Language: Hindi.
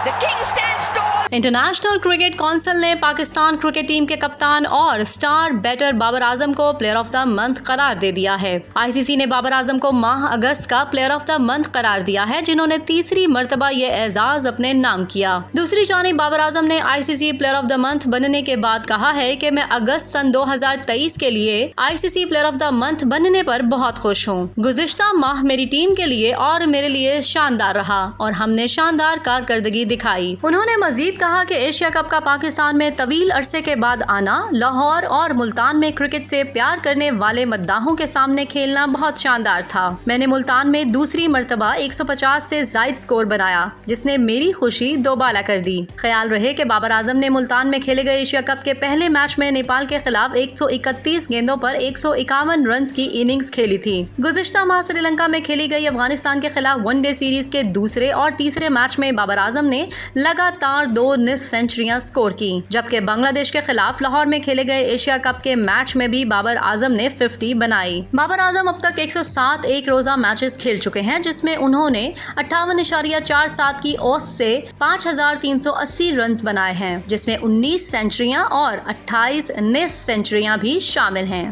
The king stands tall. International cricket council ने पाकिस्तान क्रिकेट टीम के कप्तान और स्टार बैटर बाबर आजम को प्लेयर ऑफ द मंथ करार दे दिया है। आईसीसी ने बाबर आजम को माह अगस्त का प्लेयर ऑफ द मंथ करार दिया है, जिन्होंने तीसरी मर्तबा ये एजाज अपने नाम किया। दूसरी जानिब बाबर आजम ने ICC player of the month बनने के बाद कहा है कि मैं अगस्त सन 2023 के लिए ICC player of the month बनने पर बहुत खुश हूँ। गुज़िश्ता माह मेरी टीम के लिए और मेरे लिए शानदार रहा और हमने शानदार कारकर्दगी दिखाई। उन्होंने मजीद कहा कि एशिया कप का पाकिस्तान में तवील अरसे के बाद आना, लाहौर और मुल्तान में क्रिकेट से प्यार करने वाले मद्दाहों के सामने खेलना बहुत शानदार था। मैंने मुल्तान में दूसरी मर्तबा 150 से जायद स्कोर बनाया, जिसने मेरी खुशी दोबाला कर दी। ख्याल रहे कि बाबर आजम ने मुल्तान में खेले गए एशिया कप के पहले मैच में नेपाल के खिलाफ 131 गेंदों पर 151 रन की इनिंग्स खेली थी। गुज़िश्ता माह श्रीलंका में खेली गई अफगानिस्तान के खिलाफ वनडे सीरीज के दूसरे और तीसरे मैच में बाबर आजम ने लगातार 2 निस्फ सेंचुरियां स्कोर की, जबकि बांग्लादेश के खिलाफ लाहौर में खेले गए एशिया कप के मैच में भी बाबर आजम ने 50 बनाई। बाबर आजम अब तक 107 एक रोजा मैचेस खेल चुके हैं, जिसमें उन्होंने 58.47 की औसत से 5380 रन बनाए हैं, जिसमें 19 सेंचुरियां और 28 निस्फ सेंचुरियां भी शामिल हैं।